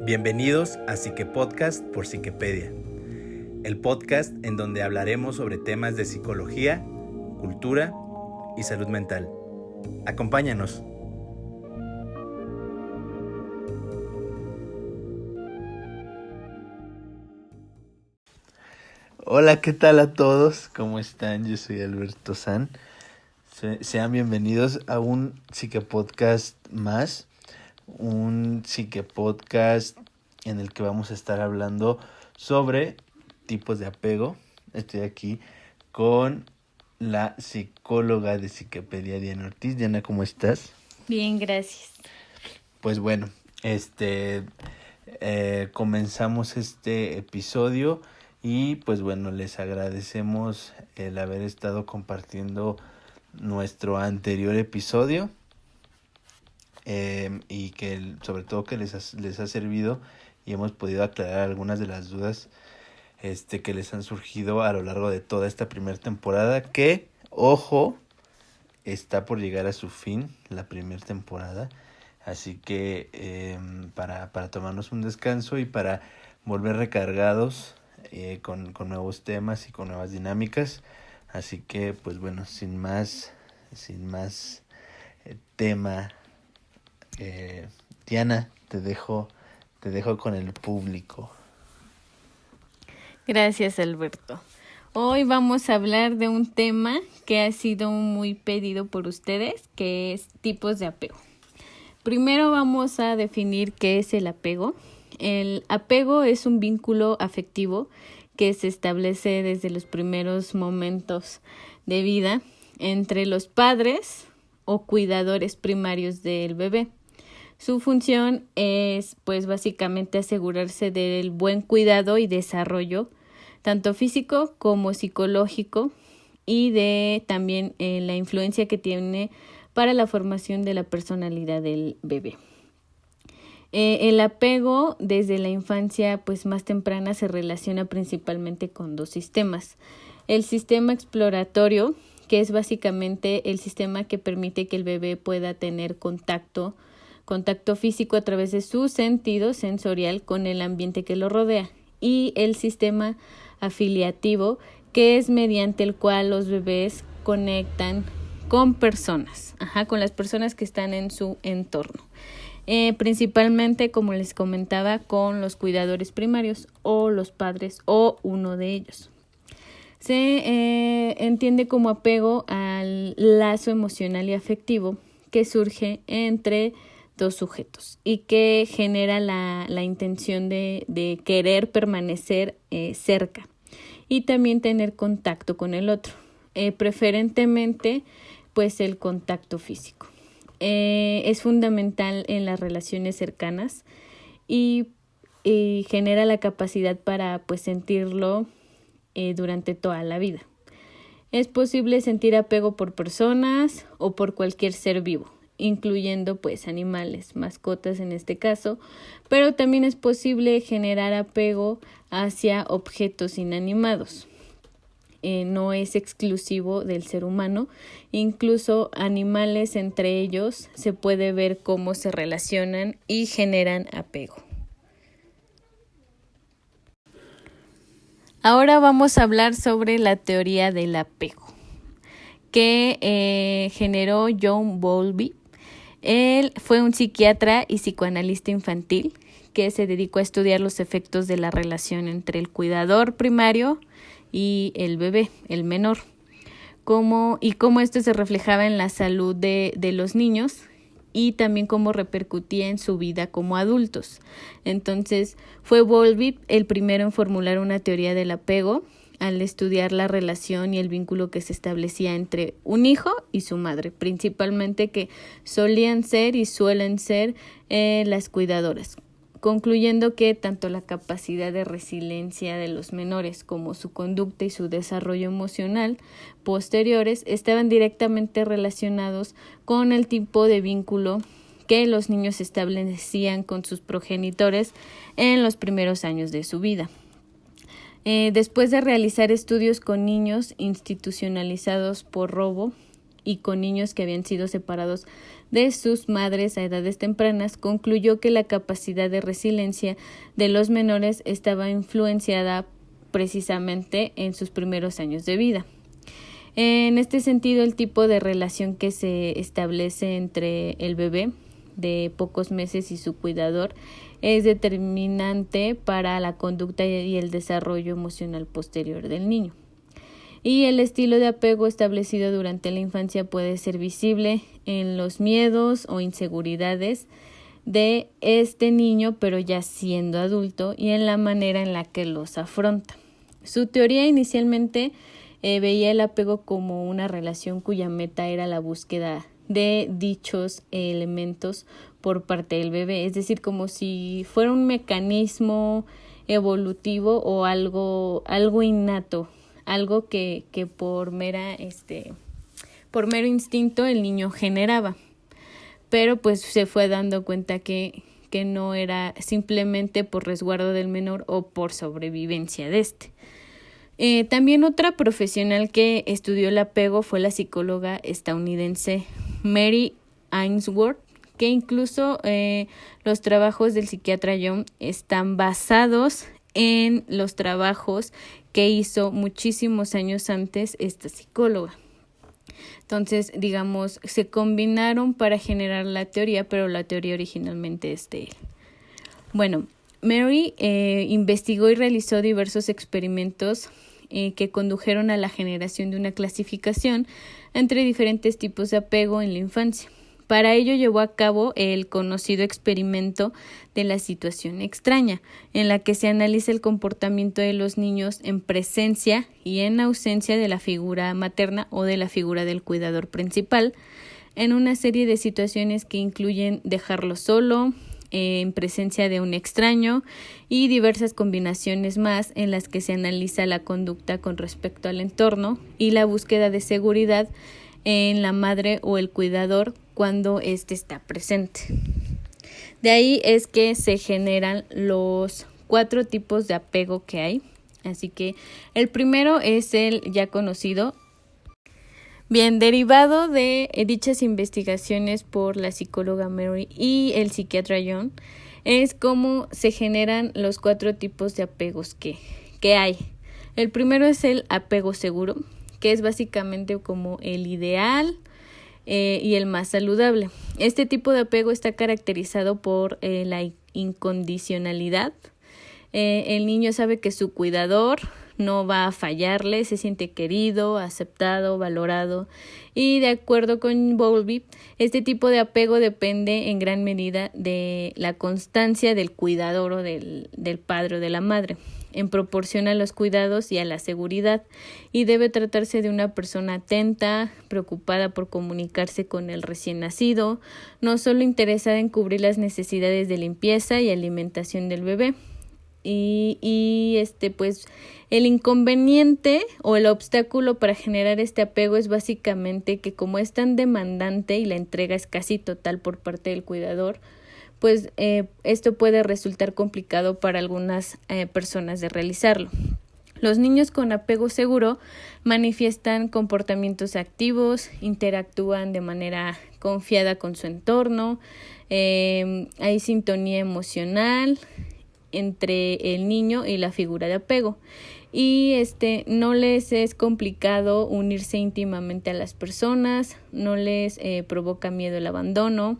Bienvenidos a Psique Podcast por Psiquepedia, el podcast en donde hablaremos sobre temas de psicología, cultura y salud mental. Acompáñanos. Hola, ¿qué tal a todos? ¿Cómo están? Yo soy Alberto San. Sean bienvenidos a un Psique Podcast más. Un Psique Podcast en el que vamos a estar hablando sobre tipos de apego. Estoy aquí con la psicóloga de Psiquepedia, Diana Ortiz. Diana, ¿cómo estás? Bien, gracias. Pues bueno, comenzamos este episodio y pues bueno, les agradecemos el haber estado compartiendo nuestro anterior episodio. Y que sobre todo que les ha servido y hemos podido aclarar algunas de las dudas que les han surgido a lo largo de toda esta primera temporada, que, ojo, está por llegar a su fin la primera temporada, así que para tomarnos un descanso y para volver recargados con nuevos temas y con nuevas dinámicas. Así que pues bueno, sin más tema, Diana, te dejo con el público. Gracias, Alberto. Hoy vamos a hablar de un tema que ha sido muy pedido por ustedes, que es tipos de apego. Primero vamos a definir qué es el apego. El apego es un vínculo afectivo que se establece desde los primeros momentos de vida entre los padres o cuidadores primarios del bebé. Su función es, pues, básicamente asegurarse del buen cuidado y desarrollo, tanto físico como psicológico, y de también la influencia que tiene para la formación de la personalidad del bebé. El apego desde la infancia, pues, más temprana se relaciona principalmente con dos sistemas. El sistema exploratorio, que es básicamente el sistema que permite que el bebé pueda tener contacto físico a través de su sentido sensorial con el ambiente que lo rodea, y el sistema afiliativo, que es mediante el cual los bebés conectan con personas, con las personas que están en su entorno, principalmente, como les comentaba, con los cuidadores primarios o los padres o uno de ellos. Se entiende como apego al lazo emocional y afectivo que surge entre dos sujetos y que genera la intención de querer permanecer cerca y también tener contacto con el otro, preferentemente pues el contacto físico. Es fundamental en las relaciones cercanas y genera la capacidad para pues sentirlo durante toda la vida. Es posible sentir apego por personas o por cualquier ser vivo, incluyendo pues animales, mascotas en este caso, pero también es posible generar apego hacia objetos inanimados. No es exclusivo del ser humano, incluso animales entre ellos se puede ver cómo se relacionan y generan apego. Ahora vamos a hablar sobre la teoría del apego, que generó John Bowlby. Él fue un psiquiatra y psicoanalista infantil que se dedicó a estudiar los efectos de la relación entre el cuidador primario y el bebé, el menor, cómo esto se reflejaba en la salud de los niños y también cómo repercutía en su vida como adultos. Entonces, fue Bowlby el primero en formular una teoría del apego al estudiar la relación y el vínculo que se establecía entre un hijo y su madre, principalmente que solían ser y suelen ser las cuidadoras, concluyendo que tanto la capacidad de resiliencia de los menores como su conducta y su desarrollo emocional posteriores estaban directamente relacionados con el tipo de vínculo que los niños establecían con sus progenitores en los primeros años de su vida. Después de realizar estudios con niños institucionalizados por robo y con niños que habían sido separados de sus madres a edades tempranas, concluyó que la capacidad de resiliencia de los menores estaba influenciada precisamente en sus primeros años de vida. En este sentido, el tipo de relación que se establece entre el bebé de pocos meses y su cuidador es determinante para la conducta y el desarrollo emocional posterior del niño. Y el estilo de apego establecido durante la infancia puede ser visible en los miedos o inseguridades de este niño, pero ya siendo adulto, y en la manera en la que los afronta. Su teoría inicialmente veía el apego como una relación cuya meta era la búsqueda de dichos elementos por parte del bebé, es decir, como si fuera un mecanismo evolutivo o algo innato, algo que por mero instinto el niño generaba, pero pues se fue dando cuenta que no era simplemente por resguardo del menor o por sobrevivencia de este. También otra profesional que estudió el apego fue la psicóloga estadounidense Mary Ainsworth, que incluso los trabajos del psiquiatra Jung están basados en los trabajos que hizo muchísimos años antes esta psicóloga. Entonces, digamos, se combinaron para generar la teoría, pero la teoría originalmente es de él. Bueno, Mary investigó y realizó diversos experimentos que condujeron a la generación de una clasificación entre diferentes tipos de apego en la infancia. Para ello llevó a cabo el conocido experimento de la situación extraña, en la que se analiza el comportamiento de los niños en presencia y en ausencia de la figura materna o de la figura del cuidador principal, en una serie de situaciones que incluyen dejarlo solo, en presencia de un extraño y diversas combinaciones más en las que se analiza la conducta con respecto al entorno y la búsqueda de seguridad en la madre o el cuidador cuando éste está presente. De ahí es que se generan los 4 tipos de apego que hay. Así que el primero es el ya conocido. Bien, derivado de dichas investigaciones por la psicóloga Mary y el psiquiatra Jung, es cómo se generan los 4 tipos de apegos que hay. El primero es el apego seguro, que es básicamente como el ideal y el más saludable. Este tipo de apego está caracterizado por la incondicionalidad. El niño sabe que su cuidador no va a fallarle, se siente querido, aceptado, valorado, y de acuerdo con Bowlby, este tipo de apego depende en gran medida de la constancia del cuidador o del padre o de la madre en proporción a los cuidados y a la seguridad, y debe tratarse de una persona atenta, preocupada por comunicarse con el recién nacido, no solo interesada en cubrir las necesidades de limpieza y alimentación del bebé. Pues el inconveniente o el obstáculo para generar este apego es básicamente que como es tan demandante y la entrega es casi total por parte del cuidador, pues esto puede resultar complicado para algunas personas de realizarlo. Los niños con apego seguro manifiestan comportamientos activos, interactúan de manera confiada con su entorno, hay sintonía emocional entre el niño y la figura de apego, y no les es complicado unirse íntimamente a las personas, no les provoca miedo el abandono,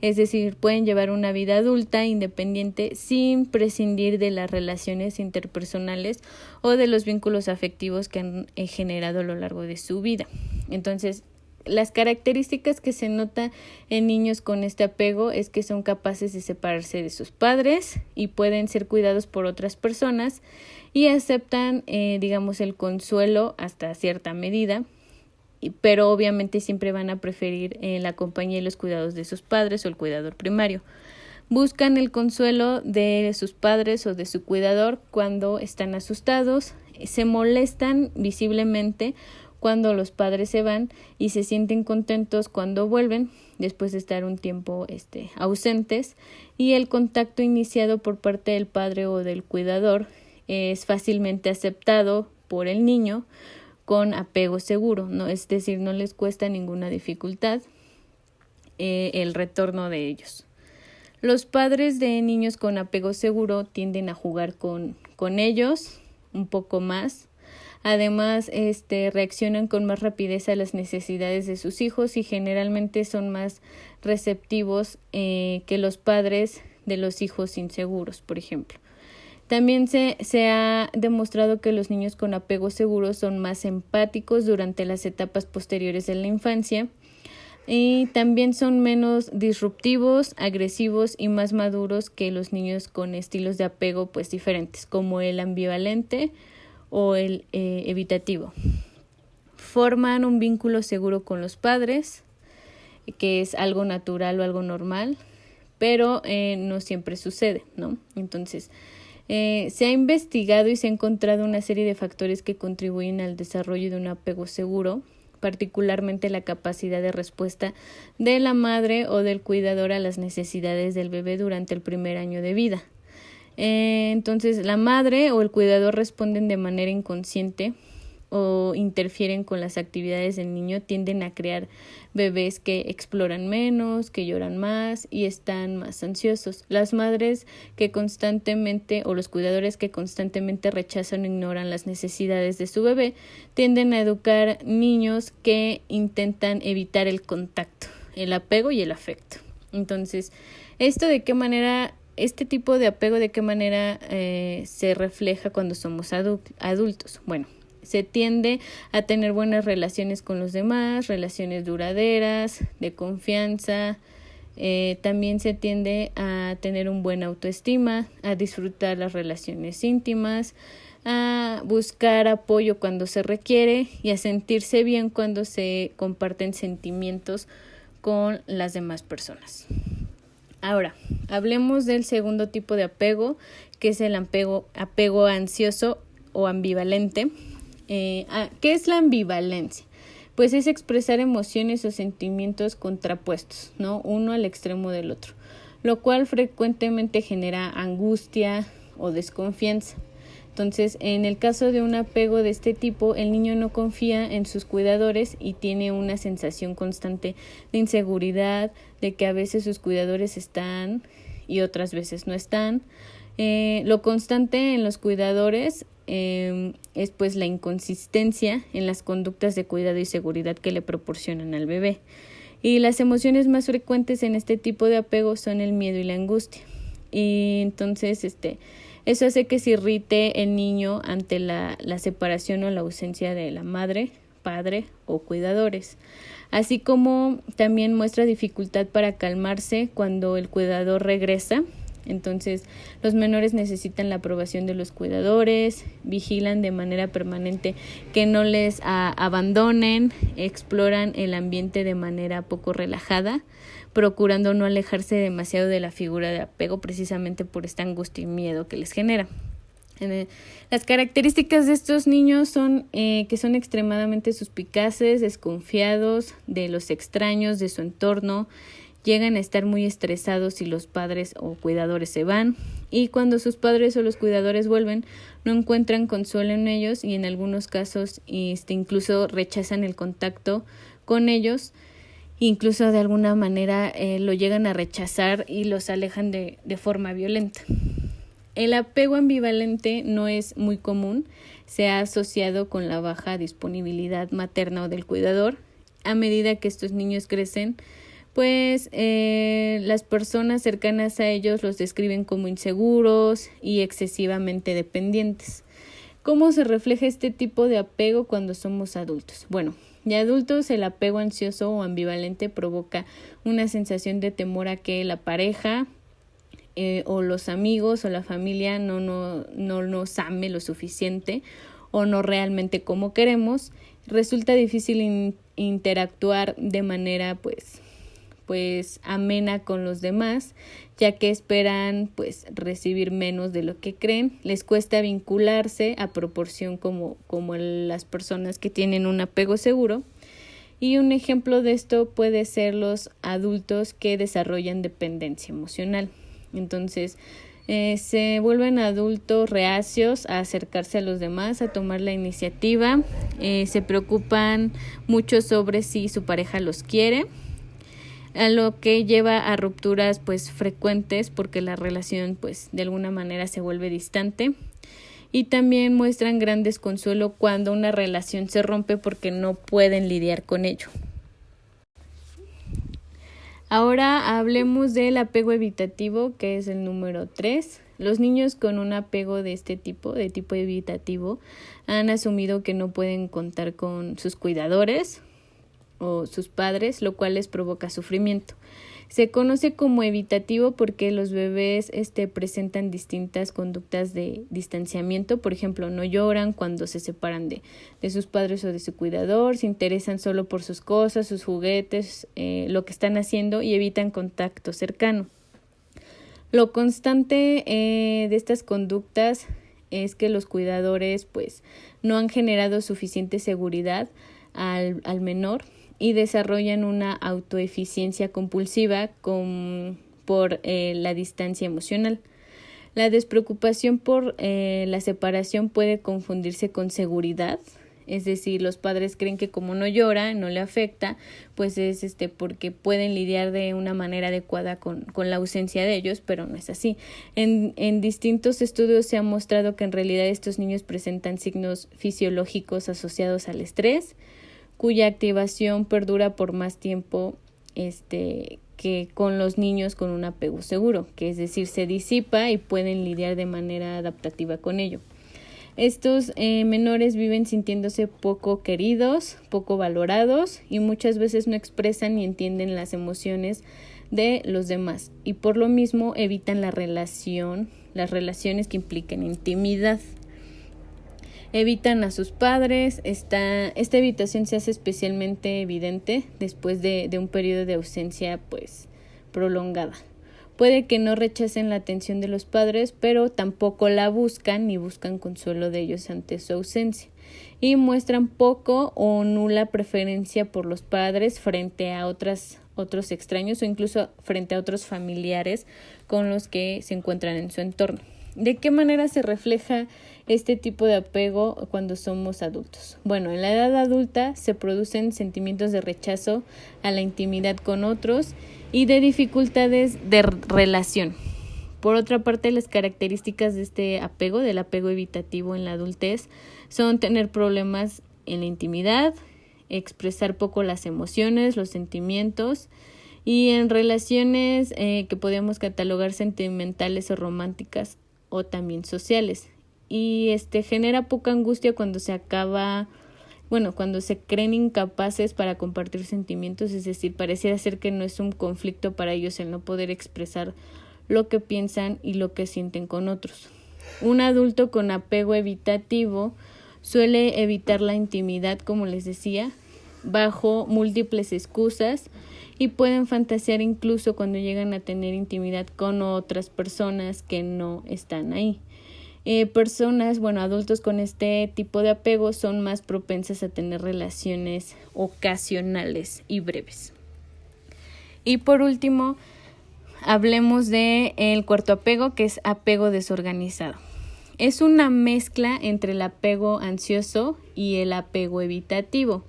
es decir, pueden llevar una vida adulta independiente sin prescindir de las relaciones interpersonales o de los vínculos afectivos que han generado a lo largo de su vida. Entonces, las características que se nota en niños con este apego es que son capaces de separarse de sus padres y pueden ser cuidados por otras personas y aceptan, el consuelo hasta cierta medida, pero obviamente siempre van a preferir la compañía y los cuidados de sus padres o el cuidador primario. Buscan el consuelo de sus padres o de su cuidador cuando están asustados, se molestan visiblemente cuando los padres se van y se sienten contentos cuando vuelven después de estar un tiempo ausentes, y el contacto iniciado por parte del padre o del cuidador es fácilmente aceptado por el niño con apego seguro, ¿no? Es decir, no les cuesta ninguna dificultad el retorno de ellos. Los padres de niños con apego seguro tienden a jugar con ellos un poco más. Además, reaccionan con más rapidez a las necesidades de sus hijos y generalmente son más receptivos que los padres de los hijos inseguros, por ejemplo. También se ha demostrado que los niños con apego seguro son más empáticos durante las etapas posteriores de la infancia y también son menos disruptivos, agresivos y más maduros que los niños con estilos de apego pues diferentes, como el ambivalente o el evitativo. Forman un vínculo seguro con los padres, que es algo natural o algo normal, pero no siempre sucede, ¿no? Entonces, se ha investigado y se ha encontrado una serie de factores que contribuyen al desarrollo de un apego seguro, particularmente la capacidad de respuesta de la madre o del cuidador a las necesidades del bebé durante el primer año de vida. Entonces, la madre o el cuidador responden de manera inconsciente o interfieren con las actividades del niño, tienden a crear bebés que exploran menos, que lloran más y están más ansiosos. Las madres que constantemente o los cuidadores que constantemente rechazan o ignoran las necesidades de su bebé tienden a educar niños que intentan evitar el contacto, el apego y el afecto. Entonces, este tipo de apego, ¿de qué manera se refleja cuando somos adultos? Bueno, se tiende a tener buenas relaciones con los demás, relaciones duraderas, de confianza. También se tiende a tener un buen autoestima, a disfrutar las relaciones íntimas, a buscar apoyo cuando se requiere y a sentirse bien cuando se comparten sentimientos con las demás personas. Ahora, hablemos del segundo tipo de apego, que es el apego ansioso o ambivalente. ¿Qué es la ambivalencia? Pues es expresar emociones o sentimientos contrapuestos, ¿no? Uno al extremo del otro, lo cual frecuentemente genera angustia o desconfianza. Entonces, en el caso de un apego de este tipo, el niño no confía en sus cuidadores y tiene una sensación constante de inseguridad, de que a veces sus cuidadores están y otras veces no están. Lo constante en los cuidadores es pues la inconsistencia en las conductas de cuidado y seguridad que le proporcionan al bebé. Y las emociones más frecuentes en este tipo de apego son el miedo y la angustia. Y entonces eso hace que se irrite el niño ante la separación o la ausencia de la madre, padre o cuidadores, así como también muestra dificultad para calmarse cuando el cuidador regresa. Entonces, los menores necesitan la aprobación de los cuidadores, vigilan de manera permanente que no les abandonen, exploran el ambiente de manera poco relajada, procurando no alejarse demasiado de la figura de apego precisamente por esta angustia y miedo que les genera. Las características de estos niños son que son extremadamente suspicaces, desconfiados de los extraños, de su entorno. Llegan a estar muy estresados si los padres o cuidadores se van, y cuando sus padres o los cuidadores vuelven no encuentran consuelo en ellos y en algunos casos incluso rechazan el contacto con ellos, incluso de alguna manera lo llegan a rechazar y los alejan de forma violenta. El apego ambivalente no es muy común, se ha asociado con la baja disponibilidad materna o del cuidador. A medida que estos niños crecen, pues las personas cercanas a ellos los describen como inseguros y excesivamente dependientes. ¿Cómo se refleja este tipo de apego cuando somos adultos? Bueno, de adultos el apego ansioso o ambivalente provoca una sensación de temor a que la pareja o los amigos o la familia no nos ame lo suficiente o no realmente como queremos. Resulta difícil interactuar de manera pues amena con los demás, ya que esperan pues recibir menos de lo que creen. Les cuesta vincularse a proporción como las personas que tienen un apego seguro. Y un ejemplo de esto puede ser los adultos que desarrollan dependencia emocional. Entonces, Se vuelven adultos reacios a acercarse a los demás, a tomar la iniciativa, se preocupan mucho sobre si su pareja los quiere, a lo que lleva a rupturas pues frecuentes porque la relación pues de alguna manera se vuelve distante, y también muestran gran desconsuelo cuando una relación se rompe porque no pueden lidiar con ello. Ahora hablemos del apego evitativo, que es el número 3. Los niños con un apego de este tipo, de tipo evitativo, han asumido que no pueden contar con sus cuidadores o sus padres, lo cual les provoca sufrimiento. Se conoce como evitativo porque los bebés presentan distintas conductas de distanciamiento. Por ejemplo, no lloran cuando se separan de sus padres o de su cuidador, se interesan solo por sus cosas, sus juguetes, lo que están haciendo, y evitan contacto cercano. Lo constante de estas conductas es que los cuidadores pues no han generado suficiente seguridad al menor y desarrollan una autoeficiencia compulsiva por la distancia emocional. La despreocupación por la separación puede confundirse con seguridad, es decir, los padres creen que como no llora, no le afecta, pues es porque pueden lidiar de una manera adecuada con la ausencia de ellos, pero no es así. En distintos estudios se ha mostrado que en realidad estos niños presentan signos fisiológicos asociados al estrés, cuya activación perdura por más tiempo que con los niños con un apego seguro, que es decir, se disipa y pueden lidiar de manera adaptativa con ello. Estos menores viven sintiéndose poco queridos, poco valorados, y muchas veces no expresan ni entienden las emociones de los demás, y por lo mismo evitan las relaciones que impliquen intimidad. Evitan a sus padres. Esta evitación se hace especialmente evidente después de un periodo de ausencia pues prolongada. Puede que no rechacen la atención de los padres, pero tampoco la buscan ni buscan consuelo de ellos ante su ausencia, y muestran poco o nula preferencia por los padres frente a otros extraños o incluso frente a otros familiares con los que se encuentran en su entorno. ¿De qué manera se refleja este tipo de apego cuando somos adultos? Bueno, en la edad adulta se producen sentimientos de rechazo a la intimidad con otros y de dificultades de relación. Por otra parte, las características de este apego, del apego evitativo en la adultez, son tener problemas en la intimidad, expresar poco las emociones, los sentimientos, y en relaciones que podemos catalogar sentimentales o románticas o también sociales. Y genera poca angustia cuando cuando se creen incapaces para compartir sentimientos, es decir, pareciera ser que no es un conflicto para ellos el no poder expresar lo que piensan y lo que sienten con otros. Un adulto con apego evitativo suele evitar la intimidad, como les decía, bajo múltiples excusas, y pueden fantasear incluso cuando llegan a tener intimidad con otras personas que no están ahí. Adultos con este tipo de apego son más propensas a tener relaciones ocasionales y breves. Y por último, hablemos del cuarto apego, que es apego desorganizado. Es una mezcla entre el apego ansioso y el apego evitativo,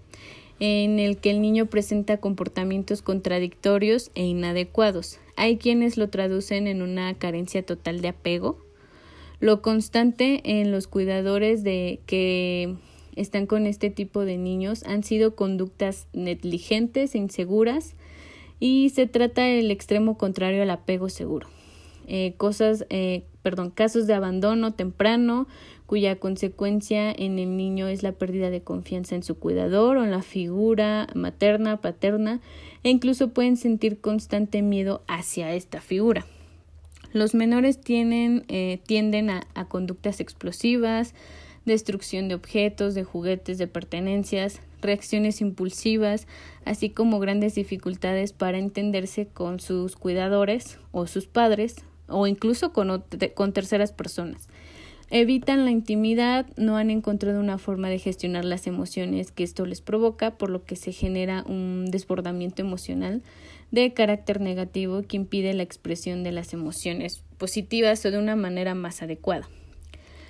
en el que el niño presenta comportamientos contradictorios e inadecuados. Hay quienes lo traducen en una carencia total de apego. Lo constante en los cuidadores que están con este tipo de niños han sido conductas negligentes e inseguras, y se trata del extremo contrario al apego seguro. Casos de abandono temprano, cuya consecuencia en el niño es la pérdida de confianza en su cuidador o en la figura materna, paterna, e incluso pueden sentir constante miedo hacia esta figura. Los menores tienden a conductas explosivas, destrucción de objetos, de juguetes, de pertenencias, reacciones impulsivas, así como grandes dificultades para entenderse con sus cuidadores o sus padres, o incluso con terceras personas. Evitan la intimidad, no han encontrado una forma de gestionar las emociones que esto les provoca, por lo que se genera un desbordamiento emocional de carácter negativo que impide la expresión de las emociones positivas o de una manera más adecuada.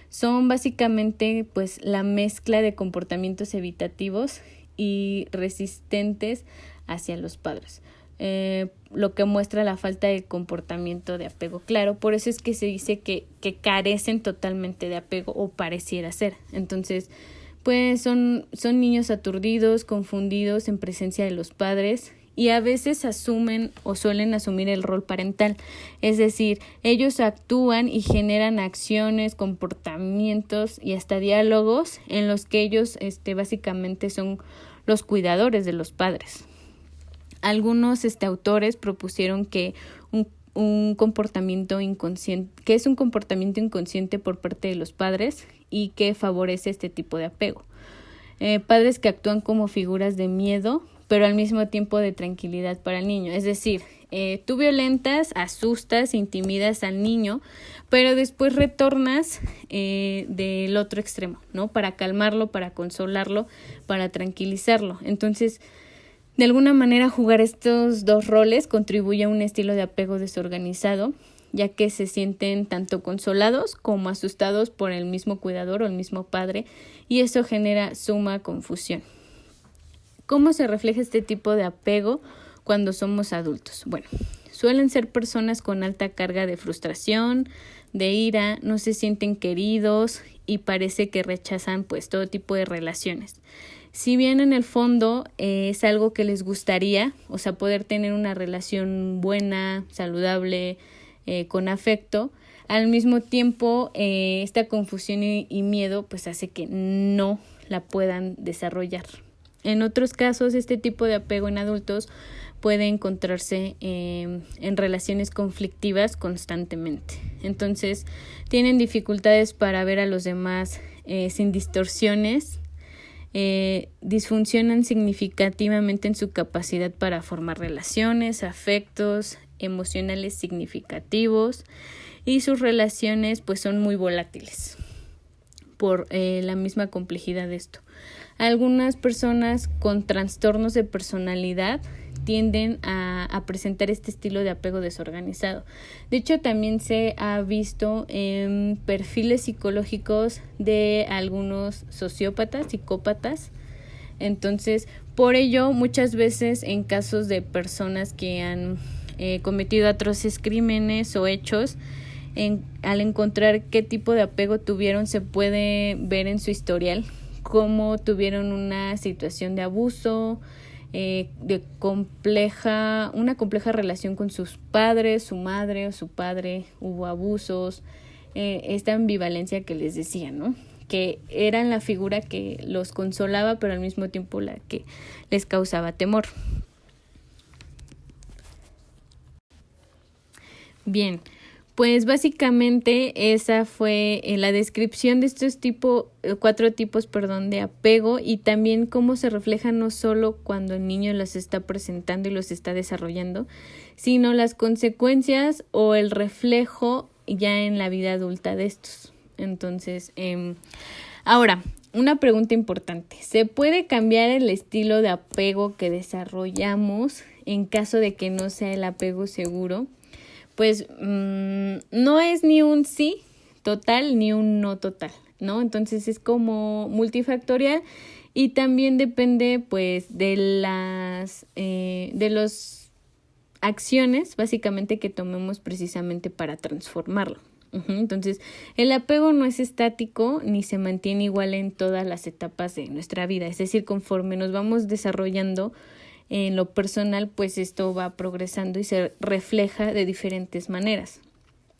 Son básicamente pues la mezcla de comportamientos evitativos y resistentes hacia los padres, lo que muestra la falta de comportamiento de apego claro. Por eso es que se dice que carecen totalmente de apego o pareciera ser. Entonces, pues son niños aturdidos, confundidos en presencia de los padres y a veces asumen o suelen asumir el rol parental. Es decir, ellos actúan y generan acciones, comportamientos y hasta diálogos en los que ellos básicamente son los cuidadores de los padres. Algunos autores propusieron que un comportamiento inconsciente, que es un comportamiento inconsciente por parte de los padres y que favorece este tipo de apego. Padres que actúan como figuras de miedo, pero al mismo tiempo de tranquilidad para el niño. Es decir, tú violentas, asustas, intimidas al niño, pero después retornas del otro extremo, ¿no? Para calmarlo, para consolarlo, para tranquilizarlo. Entonces, de alguna manera, jugar estos dos roles contribuye a un estilo de apego desorganizado, ya que se sienten tanto consolados como asustados por el mismo cuidador o el mismo padre, y eso genera suma confusión. ¿Cómo se refleja este tipo de apego cuando somos adultos? Bueno, suelen ser personas con alta carga de frustración, de ira, no se sienten queridos y parece que rechazan pues todo tipo de relaciones. Si bien en el fondo es algo que les gustaría, o sea, poder tener una relación buena, saludable, con afecto, al mismo tiempo esta confusión y miedo pues hace que no la puedan desarrollar. En otros casos, este tipo de apego en adultos puede encontrarse en relaciones conflictivas constantemente. Entonces, tienen dificultades para ver a los demás sin distorsiones, disfuncionan significativamente en su capacidad para formar relaciones, afectos emocionales significativos y sus relaciones pues son muy volátiles por la misma complejidad de esto. Algunas personas con trastornos de personalidad tienden a presentar este estilo de apego desorganizado. De hecho, también se ha visto en perfiles psicológicos de algunos sociópatas, psicópatas. Entonces, por ello, muchas veces en casos de personas que han cometido atroces crímenes o hechos, al encontrar qué tipo de apego tuvieron, se puede ver en su historial cómo tuvieron una situación de abuso, una compleja relación con sus padres, su madre o su padre, hubo abusos, esta ambivalencia que les decía, ¿no? Que eran la figura que los consolaba, pero al mismo tiempo la que les causaba temor. Bien, pues básicamente esa fue la descripción de estos cuatro tipos de apego y también cómo se refleja no solo cuando el niño los está presentando y los está desarrollando, sino las consecuencias o el reflejo ya en la vida adulta de estos. Entonces, ahora, una pregunta importante. ¿Se puede cambiar el estilo de apego que desarrollamos en caso de que no sea el apego seguro? Pues no es ni un sí total ni un no total, ¿no? Entonces es como multifactorial y también depende pues de las acciones básicamente que tomemos precisamente para transformarlo. Entonces el apego no es estático ni se mantiene igual en todas las etapas de nuestra vida, es decir, conforme nos vamos desarrollando en lo personal, pues esto va progresando y se refleja de diferentes maneras.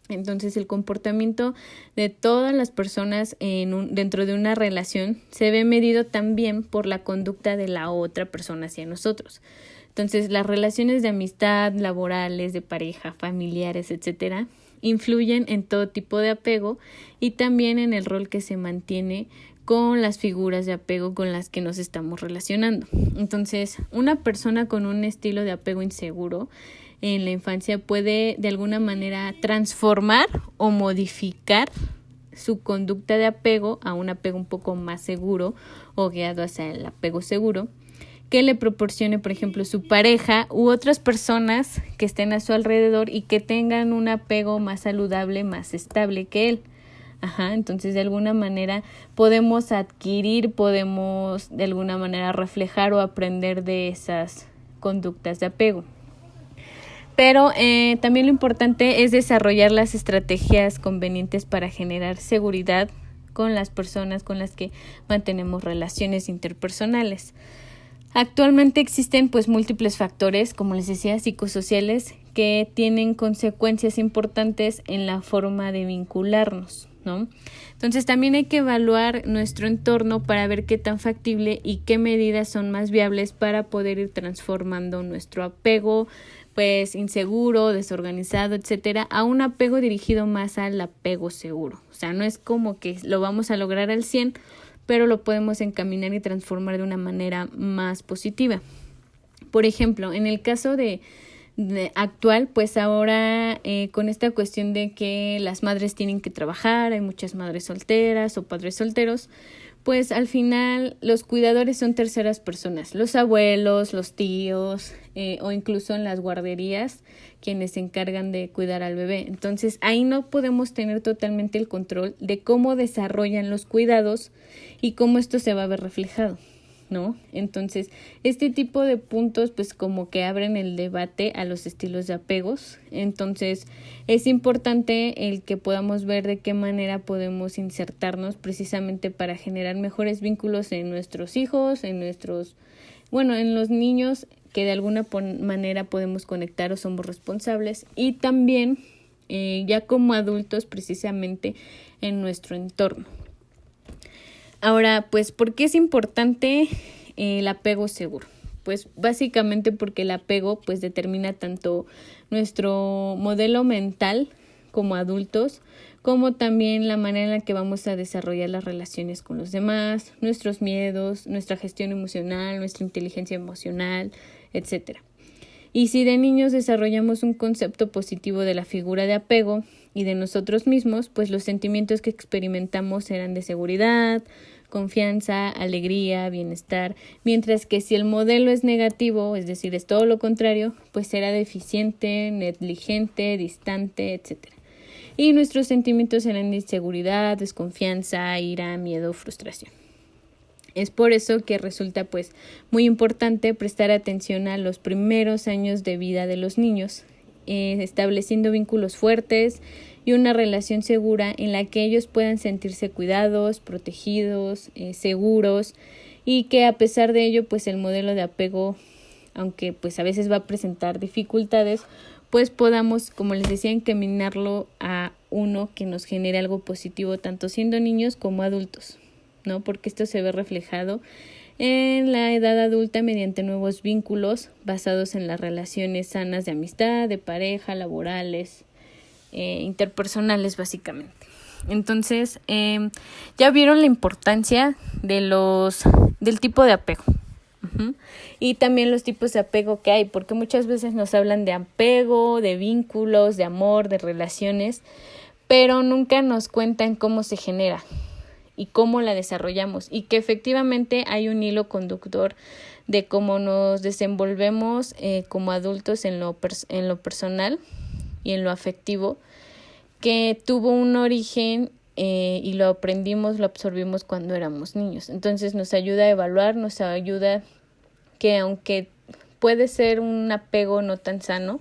Entonces, el comportamiento de todas las personas dentro de una relación se ve medido también por la conducta de la otra persona hacia nosotros. Entonces, las relaciones de amistad, laborales, de pareja, familiares, etcétera, influyen en todo tipo de apego y también en el rol que se mantiene con las figuras de apego con las que nos estamos relacionando. Entonces, una persona con un estilo de apego inseguro en la infancia puede de alguna manera transformar o modificar su conducta de apego a un apego un poco más seguro o guiado hacia el apego seguro, que le proporcione, por ejemplo, su pareja u otras personas que estén a su alrededor y que tengan un apego más saludable, más estable que él. Entonces de alguna manera podemos adquirir, podemos de alguna manera reflejar o aprender de esas conductas de apego. Pero también lo importante es desarrollar las estrategias convenientes para generar seguridad con las personas con las que mantenemos relaciones interpersonales. Actualmente existen pues múltiples factores, como les decía, psicosociales, que tienen consecuencias importantes en la forma de vincularnos, ¿no? Entonces también hay que evaluar nuestro entorno para ver qué tan factible y qué medidas son más viables para poder ir transformando nuestro apego pues inseguro, desorganizado, etcétera, a un apego dirigido más al apego seguro. O sea, no es como que lo vamos a lograr al 100%, pero lo podemos encaminar y transformar de una manera más positiva. Por ejemplo, en el caso de actual, pues ahora con esta cuestión de que las madres tienen que trabajar, hay muchas madres solteras o padres solteros, pues al final los cuidadores son terceras personas, los abuelos, los tíos o incluso en las guarderías quienes se encargan de cuidar al bebé. Entonces ahí no podemos tener totalmente el control de cómo desarrollan los cuidados y cómo esto se va a ver reflejado, ¿no? Entonces, este tipo de puntos pues como que abren el debate a los estilos de apegos. Entonces, es importante el que podamos ver de qué manera podemos insertarnos precisamente para generar mejores vínculos en nuestros hijos, en los niños que de alguna manera podemos conectar o somos responsables, y también ya como adultos precisamente en nuestro entorno. Ahora, pues, ¿por qué es importante el apego seguro? Pues básicamente porque el apego pues determina tanto nuestro modelo mental como adultos, como también la manera en la que vamos a desarrollar las relaciones con los demás, nuestros miedos, nuestra gestión emocional, nuestra inteligencia emocional, etcétera. Y si de niños desarrollamos un concepto positivo de la figura de apego y de nosotros mismos, pues los sentimientos que experimentamos serán de seguridad, confianza, alegría, bienestar, mientras que si el modelo es negativo, es decir, es todo lo contrario, pues será deficiente, negligente, distante, etcétera. Y nuestros sentimientos serán de inseguridad, desconfianza, ira, miedo, frustración. Es por eso que resulta pues muy importante prestar atención a los primeros años de vida de los niños, estableciendo vínculos fuertes y una relación segura en la que ellos puedan sentirse cuidados, protegidos, seguros, y que a pesar de ello pues el modelo de apego, aunque pues a veces va a presentar dificultades, pues podamos, como les decía, encaminarlo a uno que nos genere algo positivo tanto siendo niños como adultos, ¿no? Porque esto se ve reflejado en la edad adulta mediante nuevos vínculos basados en las relaciones sanas de amistad, de pareja, laborales, interpersonales básicamente. Entonces, ya vieron la importancia del tipo de apego. Y también los tipos de apego que hay, porque muchas veces nos hablan de apego, de vínculos, de amor, de relaciones, pero nunca nos cuentan cómo se genera y cómo la desarrollamos, y que efectivamente hay un hilo conductor de cómo nos desenvolvemos como adultos en lo personal y en lo afectivo, que tuvo un origen y lo aprendimos, lo absorbimos cuando éramos niños. Entonces nos ayuda a evaluar, nos ayuda que aunque puede ser un apego no tan sano,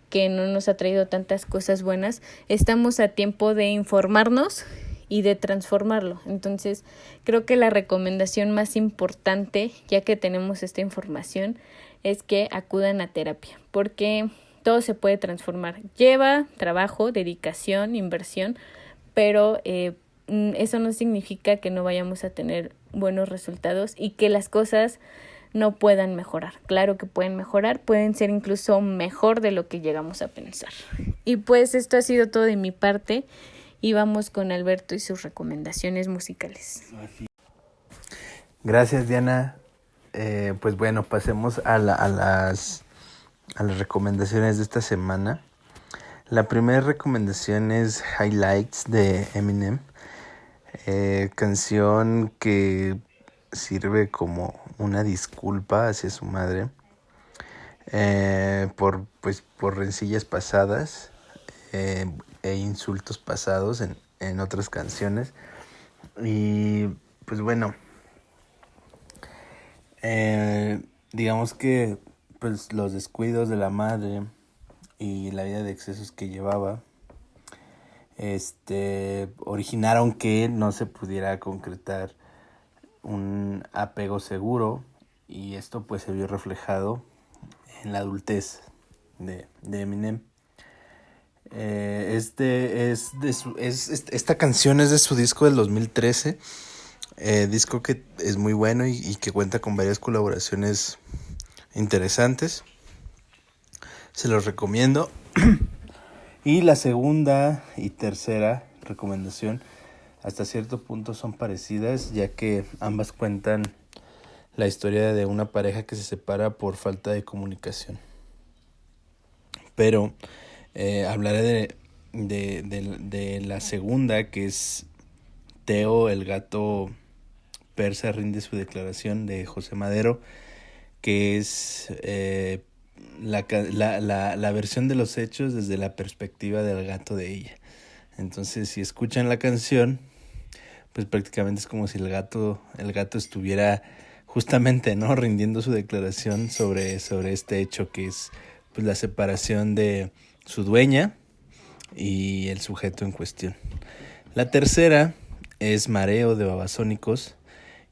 que no nos ha traído tantas cosas buenas, estamos a tiempo de informarnos y de transformarlo. Entonces, creo que la recomendación más importante, ya que tenemos esta información, es que acudan a terapia, porque todo se puede transformar. Lleva trabajo, dedicación, inversión, pero eso no significa que no vayamos a tener buenos resultados y que las cosas no puedan mejorar. Claro que pueden mejorar, pueden ser incluso mejor de lo que llegamos a pensar. Y pues esto ha sido todo de mi parte, y vamos con Alberto y sus recomendaciones musicales. Gracias, Diana. Pues bueno, pasemos a las recomendaciones de esta semana. La primera recomendación es Highlights de Eminem, canción que sirve como una disculpa hacia su madre por rencillas pasadas e insultos pasados en otras canciones. Y pues bueno, digamos que pues los descuidos de la madre y la vida de excesos que llevaba originaron que no se pudiera concretar un apego seguro, y esto pues se vio reflejado en la adultez de Eminem. Esta canción es de su disco del 2013, disco que es muy bueno y que cuenta con varias colaboraciones interesantes. Se los recomiendo. Y la segunda y tercera recomendación hasta cierto punto son parecidas, ya que ambas cuentan la historia de una pareja que se separa por falta de comunicación. Pero hablaré de la segunda, que es Teo, el gato persa, rinde su declaración, de José Madero, que es la versión de los hechos desde la perspectiva del gato de ella. Entonces, si escuchan la canción, pues prácticamente es como si el gato estuviera justamente, ¿no?, rindiendo su declaración sobre este hecho, que es pues la separación de su dueña y el sujeto en cuestión. La tercera es Mareo, de Babasónicos,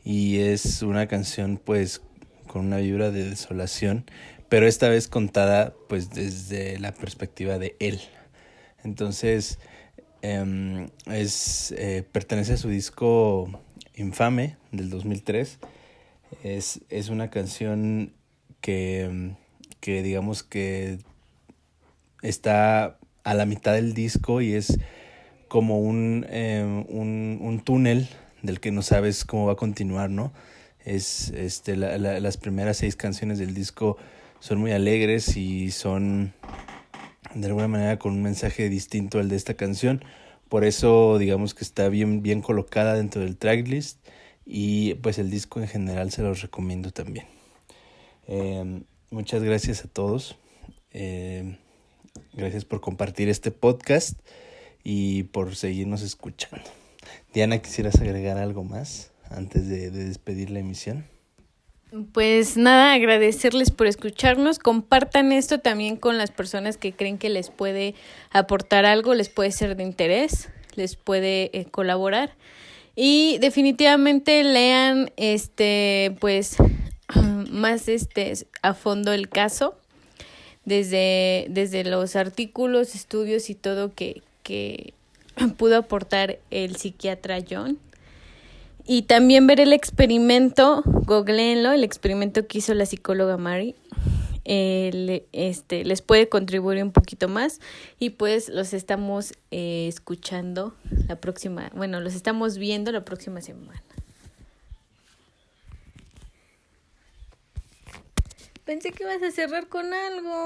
y es una canción pues con una vibra de desolación, pero esta vez contada pues desde la perspectiva de él. Entonces pertenece a su disco Infame del 2003. Es una canción que digamos que está a la mitad del disco y es como un túnel del que no sabes cómo va a continuar, ¿no? Las primeras 6 canciones del disco son muy alegres y son de alguna manera con un mensaje distinto al de esta canción. Por eso digamos que está bien colocada dentro del tracklist, y pues el disco en general se los recomiendo también. Muchas gracias a todos. Gracias por compartir este podcast y por seguirnos escuchando. Diana, ¿quisieras agregar algo más antes de despedir la emisión? Pues nada, agradecerles por escucharnos. Compartan esto también con las personas que creen que les puede aportar algo, les puede ser de interés, les puede colaborar. Y definitivamente lean pues más a fondo el caso, desde los artículos, estudios y todo que pudo aportar el psiquiatra John. Y también ver el experimento, googleenlo, el experimento que hizo la psicóloga Mary. Les puede contribuir un poquito más, y pues los estamos escuchando los estamos viendo la próxima semana. Pensé que ibas a cerrar con algo.